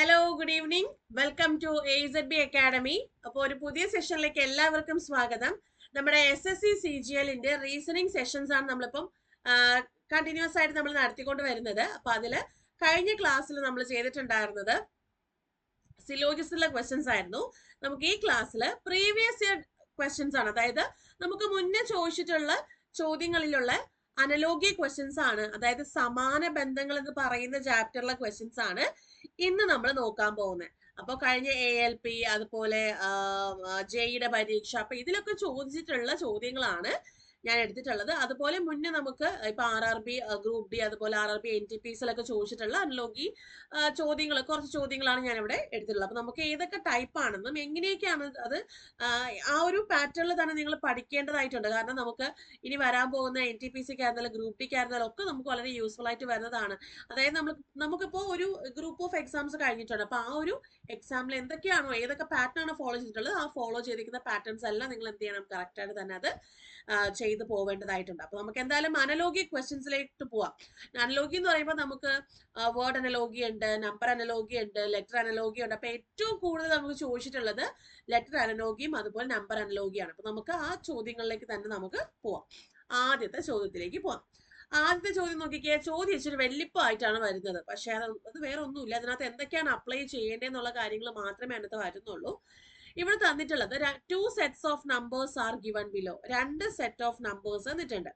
Hello good evening welcome to AZB academy. അപ്പോൾ ഒരു പുതിയ സെഷനിലേക്ക് എല്ലാവർക്കും സ്വാഗതം. നമ്മുടെ SSC CGLന്റെ റീസണിങ് സെഷൻസ് ആണ് നമ്മളിപ്പം കണ്ടിന്യൂസ് ആയിട്ട് നമ്മൾ നടത്തിക്കൊണ്ട് വരുന്നത്. അപ്പൊ അതില് കഴിഞ്ഞ ക്ലാസ്സിൽ നമ്മൾ ചെയ്തിട്ടുണ്ടായിരുന്നത് സിലോജിസിലെ ക്വസ്റ്റ്യൻസ് ആയിരുന്നു. നമുക്ക് ഈ ക്ലാസ്സിൽ പ്രീവിയസ് ഇയർ ക്വസ്റ്റ്യൻസ് ആണ്, അതായത് നമുക്ക് മുന്നേ ചോദിച്ചിട്ടുള്ള ചോദ്യങ്ങളിലുള്ള അനലോഗി ക്വസ്റ്റ്യൻസ് ആണ്, അതായത് സമാന ബന്ധങ്ങൾ എന്ന് പറയുന്ന ചാപ്റ്ററിലെ ക്വസ്റ്റ്യൻസ് ആണ് ഇന്ന് നമ്മൾ നോക്കാൻ പോകുന്നത്. അപ്പൊ കഴിഞ്ഞ ALP അതുപോലെ ജെയുടെ പരീക്ഷ, അപ്പൊ ഇതിലൊക്കെ ചോദിച്ചിട്ടുള്ള ചോദ്യങ്ങളാണ് ഞാൻ എടുത്തിട്ടുള്ളത്. അതുപോലെ മുന്നേ നമുക്ക് ഇപ്പൊ RRB ഗ്രൂപ്പ് ഡി അതുപോലെ RRB NTPCയിലൊക്കെ ചോദിച്ചിട്ടുള്ള അനലോഗി ചോദ്യങ്ങൾ, കുറച്ച് ചോദ്യങ്ങളാണ് ഞാൻ ഇവിടെ എടുത്തിട്ടുള്ളത്. അപ്പൊ നമുക്ക് ഏതൊക്കെ ടൈപ്പ് ആണെന്നും എങ്ങനെയൊക്കെയാണ് അത് ആ ഒരു പാറ്റേണിൽ തന്നെ നിങ്ങൾ പഠിക്കേണ്ടതായിട്ടുണ്ട്. കാരണം നമുക്ക് ഇനി വരാൻ പോകുന്ന NTPCക്ക് ആയിരുന്നാലും ഗ്രൂപ്പ് ഡിക്ക് ആയിരുന്നാലും ഒക്കെ നമുക്ക് വളരെ യൂസ്ഫുൾ ആയിട്ട് വരുന്നതാണ്. അതായത് നമുക്കിപ്പോ ഒരു ഗ്രൂപ്പ് ഓഫ് എക്സാംസ് കഴിഞ്ഞിട്ടുണ്ട്. അപ്പൊ ആ ഒരു എക്സാമിൽ എന്തൊക്കെയാണോ ഏതൊക്കെ പാറ്റേൺ ആണ് ഫോളോ ചെയ്തിട്ടുള്ളത്, ആ ഫോളോ ചെയ്തിരിക്കുന്ന പാറ്റേൺസ് എല്ലാം നിങ്ങൾ എന്ത് ചെയ്യണം, കറക്റ്റ് ആയിട്ട് തന്നെ അത് ചെയ്തു പോവേണ്ടതായിട്ടുണ്ട്. അപ്പൊ നമുക്ക് എന്തായാലും അനലോഗി ക്വസ്റ്റ്യൻസിലേക്ക് പോവാം. അനലോഗി എന്ന് പറയുമ്പോൾ നമുക്ക് വേർഡ് അനലോഗി ഉണ്ട്, നമ്പർ അനലോഗി ഉണ്ട്, ലെറ്റർ അനലോഗി ഉണ്ട്. അപ്പൊ ഏറ്റവും കൂടുതൽ നമുക്ക് ചോദിച്ചിട്ടുള്ളത് ലെറ്റർ അനലോഗിയും അതുപോലെ നമ്പർ അനലോഗിയാണ്. അപ്പൊ നമുക്ക് ആ ചോദ്യങ്ങളിലേക്ക് തന്നെ നമുക്ക് പോവാം. ആദ്യത്തെ ചോദ്യത്തിലേക്ക് പോവാം. ആദ്യത്തെ ചോദ്യം നോക്കിക്കേ, ചോദ്യം ഇച്ചിരി വെല്ലിപ്പായിട്ടാണ് വരുന്നത്. പക്ഷെ അത് വേറെ ഒന്നുമില്ല, അതിനകത്ത് എന്തൊക്കെയാണ് അപ്ലൈ ചെയ്യേണ്ടതെന്നുള്ള കാര്യങ്ങൾ മാത്രമേ അതിനകത്ത് വരുന്നുള്ളൂ. ഇവിടെ തന്നിട്ടുള്ളത് 2 sets of numbers are given below. 2 set of numbers തന്നിട്ടുണ്ട്.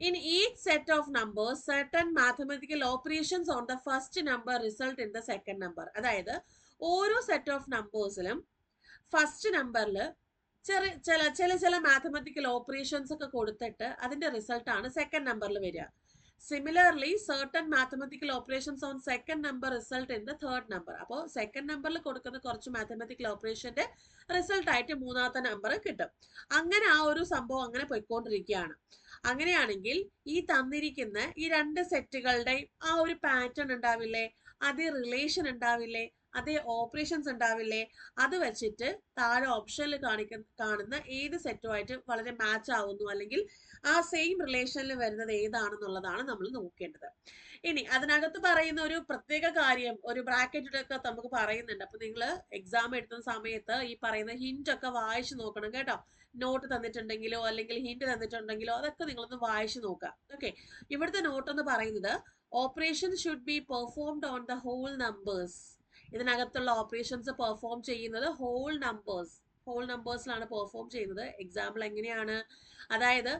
In each set of numbers, certain mathematical operations on the first number result in the second number. അതായത് ഓരോ സെറ്റ് ഓഫ് നമ്പേഴ്സിലും ഫസ്റ്റ് നമ്പറിൽ ചില മാത്തമാറ്റിക്കൽ ഓപ്പറേഷൻസ് ഒക്കെ കൊടുത്തിട്ട് അതിന്റെ result ആണ് second നമ്പറിൽ വരിക. Similarly certain mathematical operations on second number result in the third number. അപ്പോൾ സെക്കൻഡ് നമ്പറിൽ കൊടുക്കുന്ന കുറച്ച് മാത്തമാറ്റിക്കൽ ഓപ്പറേഷന്റെ റിസൾട്ട് ആയിട്ട് മൂന്നാമത്തെ നമ്പർ കിട്ടും. അങ്ങനെ ആ ഒരു സംഭവം അങ്ങനെ പോയിക്കൊണ്ടിരിക്കുകയാണ്. അങ്ങനെയാണെങ്കിൽ ഈ തന്നിരിക്കുന്ന ഈ രണ്ട് സെറ്റുകളുടെ ആ ഒരു പാറ്റേൺ ഉണ്ടാവില്ലേ, അതേ റിലേഷൻ ഉണ്ടാവില്ലേ, അതേ ഓപ്പറേഷൻസ് ഉണ്ടാവില്ലേ, അത് വെച്ചിട്ട് താഴെ ഓപ്ഷനിൽ കാണുന്ന ഏത് സെറ്റുമായിട്ട് വളരെ മാച്ച് ആവുന്നു അല്ലെങ്കിൽ ആ സെയിം റിലേഷനിൽ വരുന്നത് ഏതാണെന്നുള്ളതാണ് നമ്മൾ നോക്കേണ്ടത്. ഇനി അതിനകത്ത് പറയുന്ന ഒരു പ്രത്യേക കാര്യം, ഒരു ബ്രാക്കറ്റിലൊക്കെ നമുക്ക് പറയുന്നുണ്ട്. അപ്പൊ നിങ്ങൾ എക്സാം എടുക്കുന്ന സമയത്ത് ഈ പറയുന്ന ഹിന്റ് ഒക്കെ വായിച്ചു നോക്കണം കേട്ടോ. നോട്ട് തന്നിട്ടുണ്ടെങ്കിലോ അല്ലെങ്കിൽ ഹിന്റ് തന്നിട്ടുണ്ടെങ്കിലോ അതൊക്കെ നിങ്ങളൊന്ന് വായിച്ചു നോക്കാം. ഓക്കെ, ഇവിടുത്തെ നോട്ട് എന്ന് പറയുന്നത് operation should be performed on the whole numbers. ഇതിനകത്തുള്ള ഓപ്പറേഷൻസ് പെർഫോം ചെയ്യുന്നത് ഹോൾ നമ്പേഴ്സിലാണ് പെർഫോം ചെയ്യുന്നത്. എക്സാമ്പിൾ എങ്ങനെയാണ്, അതായത്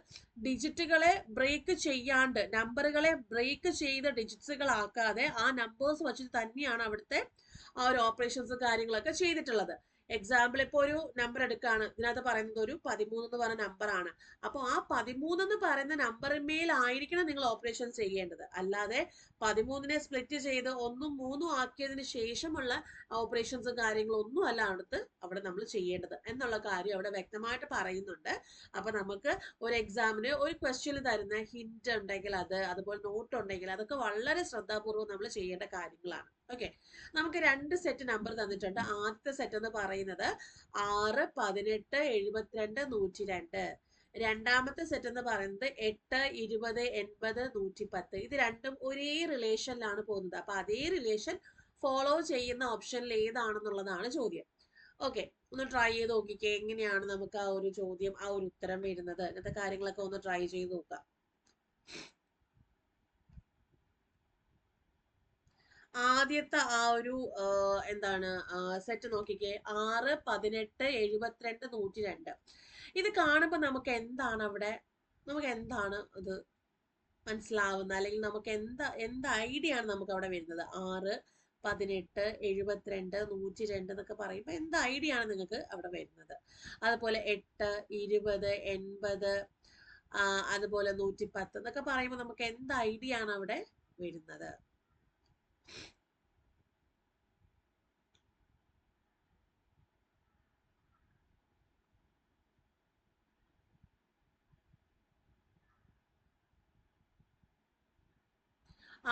ഡിജിറ്റുകളെ ബ്രേക്ക് ചെയ്യാണ്ട്, നമ്പറുകളെ ബ്രേക്ക് ചെയ്ത ഡിജിറ്റ്സുകളാക്കാതെ ആ നമ്പേഴ്സ് വെച്ചിട്ട് തന്നെയാണ് അവിടുത്തെ ആ ഒരു ഓപ്പറേഷൻസ് കാര്യങ്ങളൊക്കെ ചെയ്തിട്ടുള്ളത്. എക്സാമ്പിൾ ഇപ്പൊ ഒരു നമ്പർ എടുക്കുകയാണ്, ഇതിനകത്ത് പറയുന്നത് ഒരു 13 എന്ന് പറയുന്ന നമ്പറാണ്. അപ്പോൾ ആ 13 എന്ന് പറയുന്ന നമ്പറിന്മേലായിരിക്കണം നിങ്ങൾ ഓപ്പറേഷൻ ചെയ്യേണ്ടത്. അല്ലാതെ 13നെ സ്പ്ലിറ്റ് ചെയ്ത് 1ഉം 3ഉം ആക്കിയതിന് ശേഷമുള്ള ഓപ്പറേഷൻസും കാര്യങ്ങളും ഒന്നും അല്ല അവിടെ നമ്മൾ ചെയ്യേണ്ടത് എന്നുള്ള കാര്യം അവിടെ വ്യക്തമായിട്ട് പറയുന്നുണ്ട്. അപ്പൊ നമുക്ക് ഒരു എക്സാമിന് ഒരു ക്വസ്റ്റ്യൻ തരുന്ന ഹിന്റ് ഉണ്ടെങ്കിൽ അതുപോലെ നോട്ട് ഉണ്ടെങ്കിൽ അതൊക്കെ വളരെ ശ്രദ്ധാപൂർവ്വം നമ്മൾ ചെയ്യേണ്ട കാര്യങ്ങളാണ്. ഓക്കെ, നമുക്ക് 2 സെറ്റ് നമ്പർ തന്നിട്ടുണ്ട്. ആദ്യത്തെ സെറ്റ് എന്ന് പറയുന്നത് 6, 18, 72, 102. രണ്ടാമത്തെ സെറ്റ് എന്ന് പറയുന്നത് 8, 20, 80, 110. ഇത് രണ്ടും ഒരേ റിലേഷനിലാണ് പോകുന്നത്. അപ്പൊ അതേ റിലേഷൻ ഫോളോ ചെയ്യുന്ന ഓപ്ഷനിൽ ഏതാണെന്നുള്ളതാണ് ചോദ്യം. ഓക്കെ, ഒന്ന് ട്രൈ ചെയ്ത് നോക്കിക്കേ എങ്ങനെയാണ് നമുക്ക് ആ ഒരു ചോദ്യം, ആ ഒരു ഉത്തരം വരുന്നത്. ഇങ്ങനത്തെ കാര്യങ്ങളൊക്കെ ഒന്ന് ട്രൈ ചെയ്ത് നോക്കാം. ആദ്യത്തെ ആ ഒരു എന്താണ് സെറ്റ് നോക്കിക്കേ, 6, 18, 72, 102. ഇത് കാണുമ്പോൾ നമുക്ക് എന്താണ് ഇത് മനസ്സിലാവുന്നത്, അല്ലെങ്കിൽ നമുക്ക് എന്ത് ഐഡിയ ആണ് നമുക്ക് അവിടെ വരുന്നത്? 6, 18, 72, 102 എന്നൊക്കെ പറയുമ്പോൾ എന്ത് ഐഡിയ ആണ് നിങ്ങൾക്ക് അവിടെ വരുന്നത്? അതുപോലെ 8, 20, 80, അതുപോലെ 110 എന്നൊക്കെ പറയുമ്പോൾ നമുക്ക് എന്ത് ഐഡിയ ആണ് അവിടെ വരുന്നത്?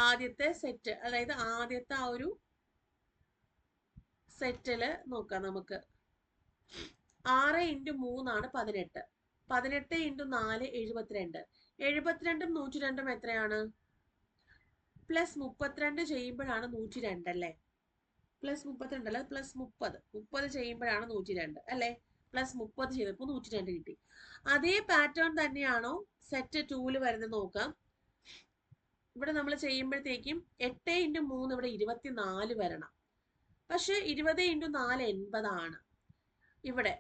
ആദ്യത്തെ സെറ്റ്, അതായത് ആദ്യത്തെ ആ ഒരു സെറ്റില് നോക്കാം നമുക്ക്. 6 × 3 ആണ് 18. 18 × 4 72. 72ഉം 102ഉം എത്രയാണ്? +32 ചെയ്യുമ്പോഴാണ് 102 അല്ലേ? പ്ലസ് 32 അല്ല, പ്ലസ് 30 ചെയ്യുമ്പോഴാണ് 102 അല്ലേ? പ്ലസ് 30 ചെയ്തപ്പോൾ 102 കിട്ടി. അതേ പാറ്റേൺ തന്നെയാണോ സെറ്റ് 2 വരുന്നത് നോക്കാം. ഇവിടെ നമ്മൾ ചെയ്യുമ്പോഴത്തേക്കും 8 × 3 ഇവിടെ 24 വരണം. പക്ഷെ 20 × 4 80 ആണ്. ഇവിടെ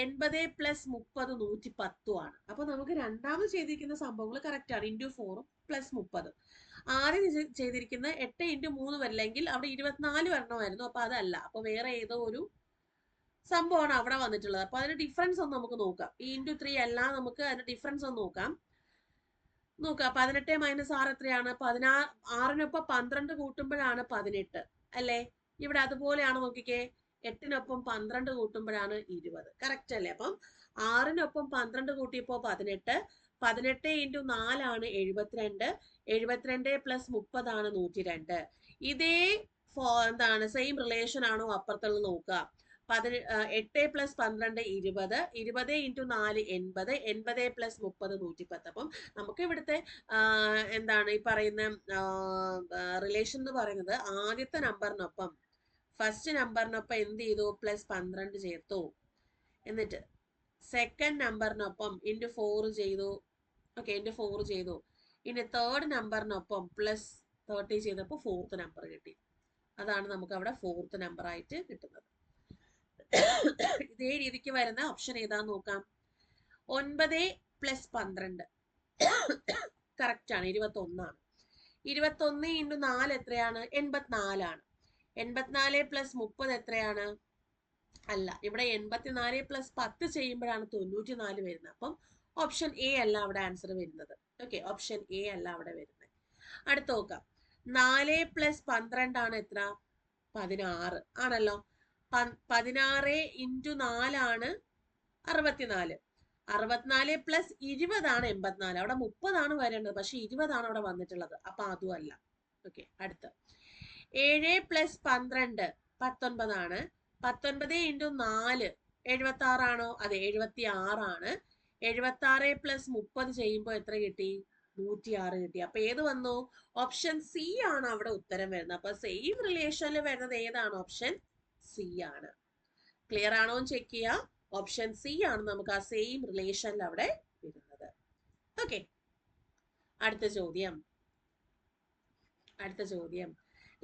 80 + 30 110 ആണ്. അപ്പൊ നമുക്ക് രണ്ടാമത് ചെയ്തിരിക്കുന്ന സംഭവങ്ങൾ കറക്റ്റ് ആണ്. × 4 + 30. ആദ്യം ചെയ്തിരിക്കുന്ന 8 × 3 വരില്ലെങ്കിൽ അവിടെ 24 വരണമായിരുന്നു. അപ്പൊ അതല്ല, അപ്പൊ വേറെ ഏതോ ഒരു സംഭവമാണ് അവിടെ വന്നിട്ടുള്ളത്. അപ്പൊ അതിന്റെ ഡിഫറൻസ് ഒന്ന് നമുക്ക് നോക്കാം. ഈ × 3 അല്ല, നമുക്ക് അതിന്റെ ഡിഫറൻസ് ഒന്ന് നോക്കാം. 18 - 6 എത്രയാണ്? 16. 6-നൊപ്പം 12 കൂട്ടുമ്പോഴാണ് 18 അല്ലേ? ഇവിടെ അതുപോലെയാണ്, നോക്കിക്കേ. 8-നൊപ്പം 12 കൂട്ടുമ്പോഴാണ് 20. കറക്റ്റ് അല്ലേ? അപ്പം 6-നൊപ്പം 12 കൂട്ടിയപ്പോ 18. 18 × 4 ആണ് 72. 72 + 30 ആണ് 102. ഇതേ എന്താണ് സെയിം റിലേഷൻ ആണോ അപ്പുറത്തുള്ളത് നോക്കുക. 8 + 12 20. 20 × 4 80. 80 + 30 110. അപ്പം നമുക്ക് ഇവിടുത്തെ എന്താണ് ഈ പറയുന്ന റിലേഷൻ എന്ന് പറയുന്നത്, ആദ്യത്തെ നമ്പറിനൊപ്പം ഫസ്റ്റ് നമ്പറിനൊപ്പം എന്ത് ചെയ്തു? +12 ചേർത്തു. എന്നിട്ട് സെക്കൻഡ് നമ്പറിനൊപ്പം × 4 ചെയ്തു. ഓക്കെ, × 4 ചെയ്തു. ഇനി തേർഡ് നമ്പറിനൊപ്പം +30 ചെയ്തപ്പോൾ ഫോർത്ത് നമ്പർ കിട്ടി. അതാണ് നമുക്ക് അവിടെ ഫോർത്ത് നമ്പർ ആയിട്ട് കിട്ടുന്നത്. ഇതേ രീതിക്ക് വരുന്ന ഓപ്ഷൻ ഏതാന്ന് നോക്കാം. 9 + 12 കറക്റ്റ് ആണ്, 21 ആണ്. 21 × 4 എത്രയാണ്? 84 ആണ്. 84 + 30 എത്രയാണ്? അല്ല, ഇവിടെ 84 + 10 ചെയ്യുമ്പോഴാണ് 94 വരുന്നത്. അപ്പം ഓപ്ഷൻ എ അല്ല അവിടെ ആൻസർ വരുന്നത്. ഓക്കെ, ഓപ്ഷൻ എ അല്ല അവിടെ വരുന്നത്. അടുത്ത് നോക്കാം. 4 + 12 ആണ് എത്ര? 16 ആണല്ലോ. 16 × 4 ആണ് 64. 64 + 20 ആണ് 84. അവിടെ 30 ആണ് വരേണ്ടത്, പക്ഷെ 20 ആണ് അവിടെ വന്നിട്ടുള്ളത്. അപ്പൊ അതും അല്ല. ഓക്കെ, അടുത്ത് 7 + 12 19 ആണ്. 19 × 4 76 ആണോ? അതെ, 76 ആണ്. 76 + 30 ചെയ്യുമ്പോൾ എത്ര കിട്ടി? 106 കിട്ടി. അപ്പൊ ഏത് വന്നു? ഓപ്ഷൻ സി ആണ് അവിടെ ഉത്തരം വരുന്നത്. അപ്പൊ സെയിം റിലേഷനിൽ വരുന്നത് ഏതാണ്? ഓപ്ഷൻ സി ആണ്. ക്ലിയർ ആണോ എന്ന് ചെക്ക് ചെയ്യാം. ഓപ്ഷൻ സി ആണ് നമുക്ക് ആ സെയിം റിലേഷനിൽ അവിടെ വരുന്നത്. ഓക്കെ, അടുത്ത ചോദ്യം.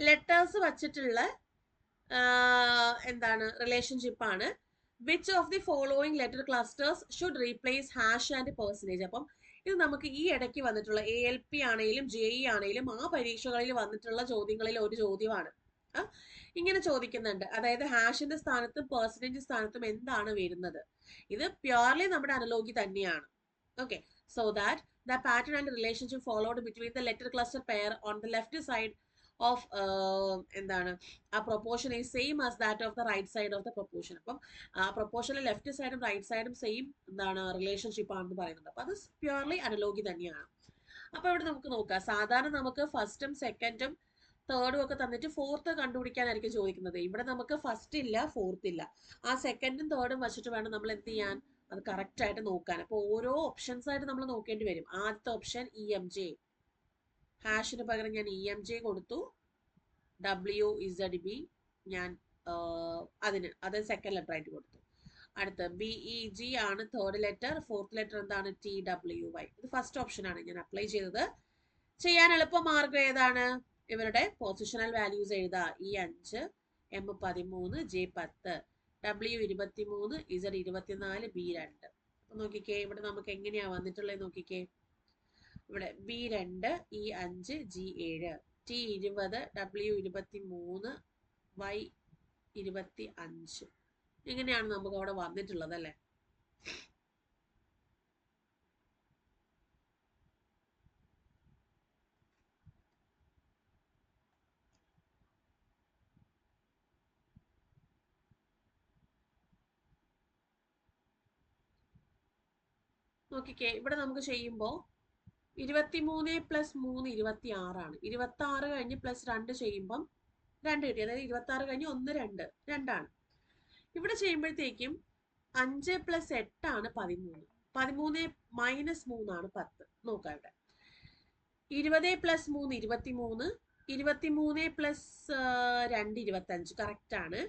ലെറ്റേഴ്സ് വച്ചിട്ടുള്ള എന്താണ് റിലേഷൻഷിപ്പ് ആണ്. Which of the following letter clusters should replace hash and percentage. അപ്പം ഇത് നമുക്ക് ഈ ഇടയ്ക്ക് വന്നിട്ടുള്ള ALP ആണെങ്കിലും JE ആണെങ്കിലും ആ പരീക്ഷകളിൽ വന്നിട്ടുള്ള ചോദ്യങ്ങളിൽ ഒരു ചോദ്യമാണ്. ഇങ്ങനെ ചോദിക്കുന്നുണ്ട്, അതായത് ഹാഷിന്റെ സ്ഥാനത്തും പെർസെന്റേജ് സ്ഥാനത്തും എന്താണ് വരുന്നത്? ഇത് പ്യുവർലി നമ്മുടെ അനലോഗി തന്നെയാണ്. Okay, so that the pattern and relationship followed between the letter cluster pair on the left side of എന്താണ് ആ proportion is same as that of the right side of the proportion. അപ്പം ആ പ്രൊപ്പോർഷനിലെ left സൈഡും right സൈഡും same എന്താണ് relationship ആണെന്ന് പറയുന്നുണ്ട്. അപ്പൊ അത് പ്യുവർലി അനലോഗി തന്നെയാണ്. അപ്പൊ ഇവിടെ നമുക്ക് നോക്കാം. സാധാരണ നമുക്ക് ഫസ്റ്റും സെക്കൻഡും തേർഡും ഒക്കെ തന്നിട്ട് ഫോർത്ത് കണ്ടുപിടിക്കാനായിരിക്കും ചോദിക്കുന്നത്. ഇവിടെ നമുക്ക് ഫസ്റ്റ് ഇല്ല, ഫോർത്ത് ഇല്ല. ആ സെക്കൻഡും തേർഡും വെച്ചിട്ട് വേണം നമ്മൾ എന്ത് ചെയ്യാൻ? അത് കറക്റ്റ് ആയിട്ട് നോക്കാൻ. അപ്പൊ ഓരോ ഓപ്ഷൻസ് ആയിട്ട് നമ്മൾ നോക്കേണ്ടി വരും. ആദ്യത്തെ ഓപ്ഷൻ EMJ, ഹാഷിന് പകരം ഞാൻ EMJ കൊടുത്തു. WZB ഞാൻ അത് സെക്കൻഡ് ലെറ്റർ ആയിട്ട് കൊടുത്തു. അടുത്ത BEG ആണ് തേർഡ് ലെറ്റർ. ഫോർത്ത് ലെറ്റർ എന്താണ്? TWY. ഇത് ഫസ്റ്റ് ഓപ്ഷൻ ആണ് ഞാൻ അപ്ലൈ ചെയ്തത്. ചെയ്യാൻ എളുപ്പ മാർഗം ഏതാണ്? ഇവരുടെ പൊസിഷണൽ വാല്യൂസ് എഴുതാ. E5, M13, J10, W23, Z24, B2. അപ്പൊ നോക്കിക്കേ, ഇവിടെ നമുക്ക് എങ്ങനെയാ വന്നിട്ടുള്ളത് നോക്കിക്കേ. ഇവിടെ B2, E5, G7, T20, W23, Y25. ഇങ്ങനെയാണ് നമുക്ക് അവിടെ വന്നിട്ടുള്ളത് അല്ലേ? നോക്കിക്കേ, ഇവിടെ നമുക്ക് ചെയ്യുമ്പോൾ 23 + 3 26 ആണ്. 26 കഴിഞ്ഞ് +2 ചെയ്യുമ്പം 2 കിട്ടി. അതായത് 26 കഴിഞ്ഞ് 1 2 2ആണ്. ഇവിടെ ചെയ്യുമ്പോഴത്തേക്കും 5 + 8 ആണ് 13. 13 - 3 ആണ് 10. നോക്കാം ഇവിടെ 20 + 3 23, 23 പ്ലസ് 2 25 കറക്റ്റ് ആണ്.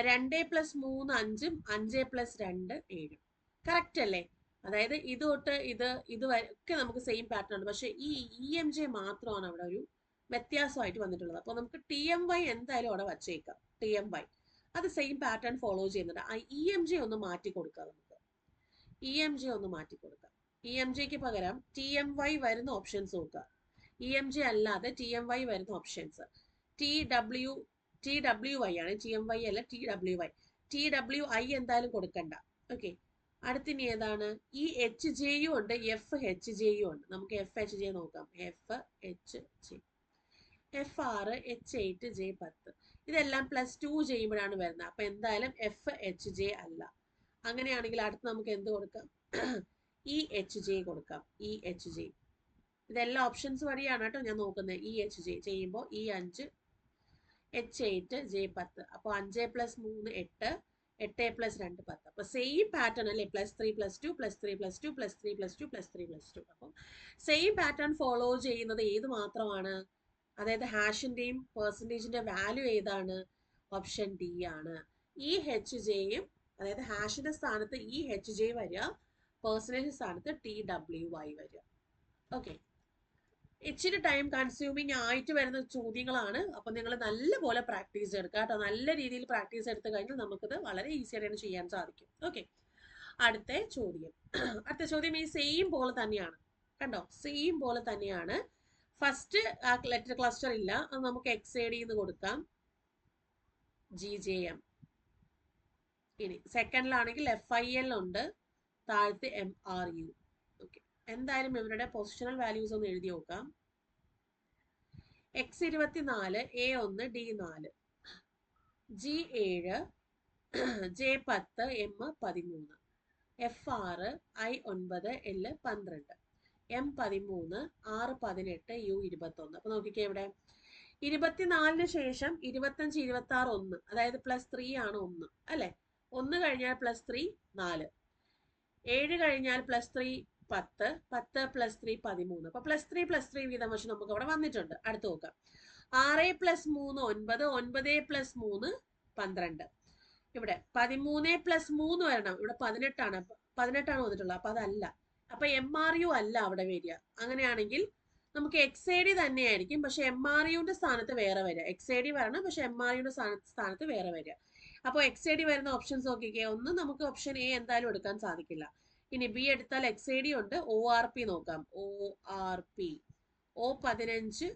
2 പ്ലസ് 3 5 5 പ്ലസ് 2 7 കറക്റ്റ് അല്ലേ? അതായത് ഇത് തൊട്ട് ഇത് ഒക്കെ നമുക്ക് സെയിം പാറ്റേൺ ഉണ്ട്. പക്ഷെ ഈ EMJ മാത്രമാണ് അവിടെ ഒരു വ്യത്യാസമായിട്ട് വന്നിട്ടുള്ളത്. അപ്പോൾ നമുക്ക് TMY എന്തായാലും അവിടെ വച്ചേക്കാം. TMY അത് സെയിം പാറ്റേൺ ഫോളോ ചെയ്യുന്നുണ്ട്. ആ EMJ ഒന്ന് മാറ്റി കൊടുക്കാം. നമുക്ക് EMJ ഒന്ന് മാറ്റി കൊടുക്കാം. EMJക്ക് പകരം TMY വരുന്ന ഓപ്ഷൻസ് നോക്കുക. EMJ അല്ലാതെ TMY വരുന്ന ഓപ്ഷൻസ് TWY ആണ്. TMY അല്ല, TWY. TWI എന്തായാലും കൊടുക്കണ്ട. ഓക്കെ, അടുത്തിനി ഏതാണ്? ഈ HJയും ഉണ്ട്, FHJയും ഉണ്ട്. നമുക്ക് FHJ നോക്കാം. FHJ, F6, H8, J10 ഇതെല്ലാം +2 ചെയ്യുമ്പോഴാണ് വരുന്നത്. അപ്പൊ എന്തായാലും FHJ അല്ല. അങ്ങനെയാണെങ്കിൽ അടുത്ത് നമുക്ക് എന്ത് കൊടുക്കാം? EHJ കൊടുക്കാം. EHJ ഇതെല്ലാം ഓപ്ഷൻസ് വഴിയാണ് കേട്ടോ ഞാൻ നോക്കുന്നത്. EHJ ചെയ്യുമ്പോൾ E5, H8, J10. അപ്പോൾ 5 + 3 8, 8 + 2 10. അപ്പൊ സെയിം പാറ്റേൺ അല്ലേ? +3 +2 +3 +2 +3 +2 +3 +2. അപ്പം സെയിം പാറ്റേൺ ഫോളോ ചെയ്യുന്നത് ഏത് മാത്രമാണ്? അതായത് ഹാഷിന്റെയും പെർസെൻറ്റേജിന്റെ വാല്യൂ ഏതാണ്? ഓപ്ഷൻ ഡി ആണ്. EHJയും അതായത് ഹാഷിന്റെ സ്ഥാനത്ത് EHJ വരിക, പെർസെൻറ്റേജ് സ്ഥാനത്ത് TWY വരിക. ഓക്കെ, ഇച്ചിരി ടൈം കൺസ്യൂമിങ് ആയിട്ട് വരുന്ന ചോദ്യങ്ങളാണ്. അപ്പൊ നിങ്ങൾ നല്ലപോലെ പ്രാക്ടീസ് എടുക്കുക കേട്ടോ. നല്ല രീതിയിൽ പ്രാക്ടീസ് എടുത്തു കഴിഞ്ഞാൽ നമുക്കിത് വളരെ ഈസി ആയിട്ട് ചെയ്യാൻ സാധിക്കും. ഓക്കെ, അടുത്ത ചോദ്യം ഈ സെയിം പോലെ തന്നെയാണ്. കണ്ടോ, സെയിം പോലെ തന്നെയാണ്. ഫസ്റ്റ് ആ ലെറ്റർ ക്ലസ്റ്റർ ഇല്ല, അത് നമുക്ക് XAD എന്ന് കൊടുക്കാം, GJM. ഇനി സെക്കൻഡിലാണെങ്കിൽ FIL ഉണ്ട്, താഴത്ത് MRU. ഓക്കെ, എന്തായാലും ഇവരുടെ പൊസിഷണൽ വാല്യൂസ് ഒന്ന് എഴുതി നോക്കാം. X24, A1, D4, G7, J10, M13, F6, I9, L12, M13, 618, U21. അപ്പൊ നോക്കിക്കേ, ഇവിടെ 24 ശേഷം 25, 26, 1, അതായത് +3 ആണ് 1 അല്ലെ? 1 കഴിഞ്ഞാൽ +3 4, 7 കഴിഞ്ഞാൽ +3 10, 10 + 3 13. അപ്പൊ +3 വീതം വെച്ച് നമുക്ക് അവിടെ വന്നിട്ടുണ്ട്. അടുത്ത് നോക്കാം. 6 + 3 9, 9 + 3 12. ഇവിടെ 13 + 3 വരണം. ഇവിടെ 18 ആണ് വന്നിട്ടുള്ളത്. അപ്പൊ അതല്ല. അപ്പൊ MRU അല്ല അവിടെ വരിക. അങ്ങനെയാണെങ്കിൽ നമുക്ക് XAD തന്നെയായിരിക്കും, പക്ഷെ MRUന്റെ സ്ഥാനത്ത് വേറെ വരിക. XAD വരണം, പക്ഷെ MRUന്റെ സ്ഥാനത്ത് വേറെ വരിക. അപ്പോൾ XAD വരുന്ന ഓപ്ഷൻസ് നോക്കിക്കേ. ഒന്ന് നമുക്ക് ഓപ്ഷൻ A എന്തായാലും എടുക്കാൻ സാധിക്കില്ല. ഇനി B എടുത്താൽ XAD ഉണ്ട്. ORP നോക്കാം. ORP O15,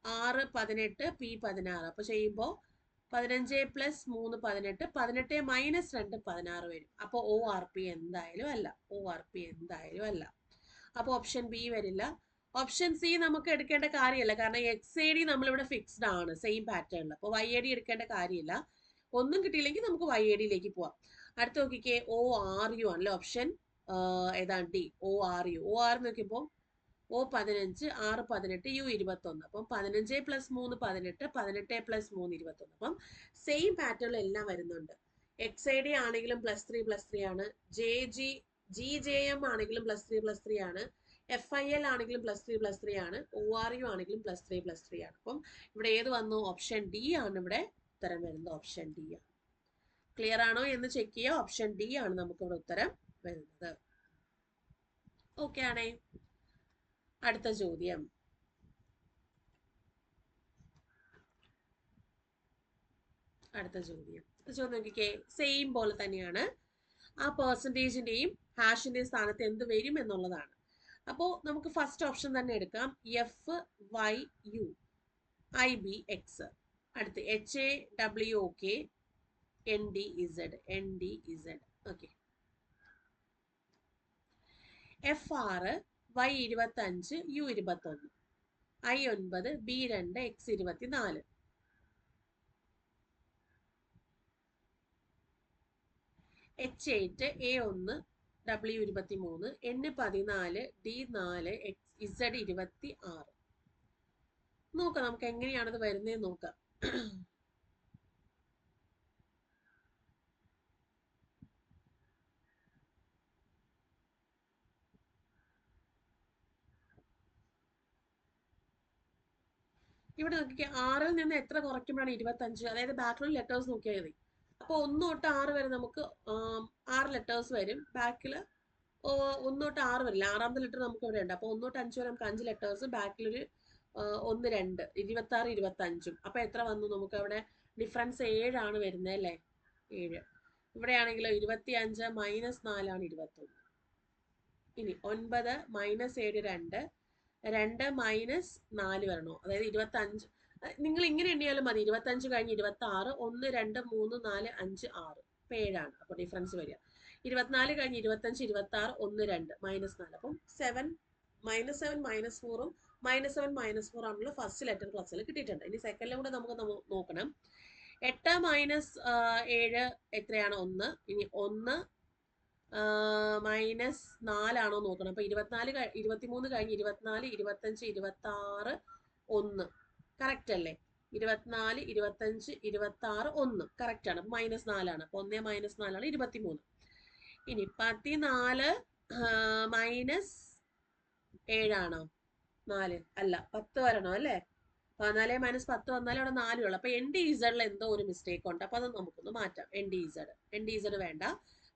6 18, P16. അപ്പൊ ചെയ്യുമ്പോൾ 15 + 3 18, 18 - 2 16 വരും. അപ്പോൾ ORP എന്തായാലും അല്ല. ORP എന്തായാലും അല്ല. അപ്പോൾ ഓപ്ഷൻ B വരില്ല. ഓപ്ഷൻ C നമുക്ക് എടുക്കേണ്ട കാര്യമില്ല, കാരണം XAD നമ്മളിവിടെ ഫിക്സ്ഡ് ആണ് സെയിം പാറ്റേണിൽ. അപ്പോൾ YAD എടുക്കേണ്ട കാര്യമില്ല. ഒന്നും കിട്ടിയില്ലെങ്കിൽ നമുക്ക് YADയിലേക്ക് പോവാം. അടുത്ത് നോക്കിക്കേ, ORU ആണല്ലേ ഓപ്ഷൻ. ഏതാണ്? D, ORU. OR നോക്കിയപ്പോൾ O15, 6 18, U21. അപ്പം 15 + 3 18, 18 + 3 21. അപ്പം സെയിം പാറ്റേണിൽ എല്ലാം വരുന്നുണ്ട്. XAD ആണെങ്കിലും +3 ആണ്. GJM ആണെങ്കിലും +3 ആണ്. FIL ആണെങ്കിലും +3 ആണ്. ORU ആണെങ്കിലും +3 ആണ്. അപ്പം ഇവിടെ ഏത് വന്നു? ഓപ്ഷൻ D ആണ് ഇവിടെ ഉത്തരം വരുന്നത്. ഓപ്ഷൻ D ആണ്. ക്ലിയർ ആണോ എന്ന് ചെക്ക് ചെയ്യുക. ഓപ്ഷൻ D ആണ് നമുക്ക് ഇവിടെ ഉത്തരം വരുന്നത്. ഓക്കെ ആണേ. അടുത്ത ചോദ്യം. നോക്കിക്കേ, സെയിം പോലെ തന്നെയാണ്. ആ പെർസെൻറ്റേജിന്റെയും ഹാഷിന്റെയും സ്ഥാനത്ത് എന്ത് വരും എന്നുള്ളതാണ്. അപ്പോൾ നമുക്ക് ഫസ്റ്റ് ഓപ്ഷൻ തന്നെ എടുക്കാം. FYU IBX. അടുത്ത് HAWOK NDZ. Okay. F6 Y25 U21, I9 B2 X24, H8 A1 W23, N14 D4 Z26. നോക്കാം നമുക്ക് എങ്ങനെയാണത് വരുന്നതെന്ന് നോക്കാം. ഇവിടെ നോക്കിക്കേ, 6ൽ നിന്ന് എത്ര കുറയ്ക്കുമ്പോഴാണ് 25? അതായത് ബാക്കിലുള്ള ലെറ്റേഴ്സ് നോക്കിയാൽ മതി. അപ്പോൾ 1 തൊട്ട് 6 വരെ നമുക്ക് 6 ലെറ്റേഴ്സ് വരും. ബാക്കിൽ 1 തൊട്ട് 6 വരില്ല. 6ാമത്തെ ലെറ്റർ നമുക്ക് ഇവിടെ ഉണ്ട്. അപ്പോൾ 1 തൊട്ട് 5 വരെ നമുക്ക് 5 ലെറ്റേഴ്സ്, ബാക്കിലൊരു 1, 2, 26, 25. അപ്പോൾ എത്ര വന്നു? നമുക്ക് അവിടെ ഡിഫറൻസ് 7 ആണ് വരുന്നത് അല്ലേ? 7. ഇവിടെയാണെങ്കിലോ 25 മൈനസ് 4 ആണ് 21. ഇനി 9 മൈനസ് 7 2, 2 മൈനസ് 4 വരണോ? അതായത് 25. നിങ്ങൾ ഇങ്ങനെ എണ്ണിയാലും മതി. 25 കഴിഞ്ഞ് 26, 1, 2, 3, 4, 5, 6. അപ്പോൾ 7 ആണ് അപ്പോൾ ഡിഫറൻസ് വരിക. 24 കഴിഞ്ഞ് 25, 26, 1, 2 മൈനസ് 4. അപ്പം 7 -7 -4ഉം -7 -4 ആണല്ലോ ഫസ്റ്റ് ലെറ്റർ ക്ലാസ്സിൽ കിട്ടിയിട്ടുണ്ട്. ഇനി സെക്കൻഡിലും കൂടെ നമുക്ക് നോക്കണം. 8 മൈനസ് 7 എത്രയാണ്? 1. ഇനി 1 മൈനസ് 4 ആണോ നോക്കണം. അപ്പൊ 23 കഴിഞ്ഞ് 24, 25, 26, 1 കറക്റ്റ് അല്ലേ? 24, 25, 26, 1 കറക്റ്റ് ആണ്. മൈനസ് 4 ആണ്. അപ്പൊ 1 മൈനസ് 4 ആണ് 23. ഇനി 14 മൈനസ് 7 ആണോ? 4 അല്ല, 10 വരണോ അല്ലേ? 14 മൈനസ് 10 വന്നാലും അവിടെ 4 ഉള്ളു. അപ്പൊ NDZ എന്തോ ഒരു മിസ്റ്റേക്ക് ഉണ്ട്. അപ്പൊ അത് നമുക്കൊന്ന് മാറ്റാം. NDZ വേണ്ട,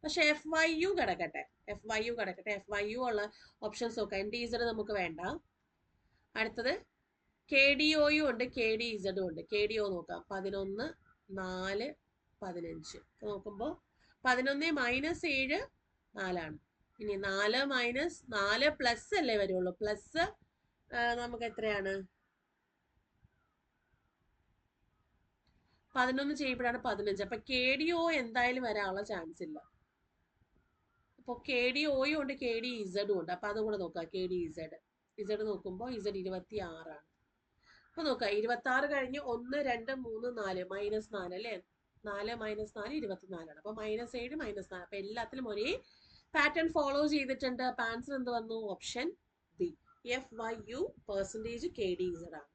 പക്ഷെ FYU കിടക്കട്ടെ. FYU ഉള്ള ഓപ്ഷൻസ് നോക്കാം. NDZ നമുക്ക് വേണ്ട. അടുത്തത് KDOയും ഉണ്ട്, KDZും ഉണ്ട്. KDO നോക്കാം. 11, 4, 15 നോക്കുമ്പോൾ 11 മൈനസ് 7 4 ഇനി 4 മൈനസ് 4 പ്ലസ് അല്ലേ വരുള്ളൂ. പ്ലസ് നമുക്ക് എത്രയാണ്? 11 ചെയ്യുമ്പോഴാണ് 15. അപ്പൊ KDO എന്തായാലും വരാനുള്ള ചാൻസ് ഇല്ല. അപ്പോൾ KDOയും ഉണ്ട്, KDZും ഉണ്ട്. അപ്പൊ അതും കൂടെ നോക്കാം. KDZ നോക്കുമ്പോൾ Z 26 ആണ്. അപ്പൊ നോക്കാം, 26 കഴിഞ്ഞ് 1, 2, 3, 4 മൈനസ് 4 അല്ലേ? 4 മൈനസ് 4 24 ആണ്. അപ്പൊ -7 -4. അപ്പൊ എല്ലാത്തിലും ഒരേ പാറ്റേൺ ഫോളോ ചെയ്തിട്ടുണ്ട്. അപ്പൊ ആൻസർ എന്ത് വന്നു? ഓപ്ഷൻ ബി, FYU %KDZ ആണ്.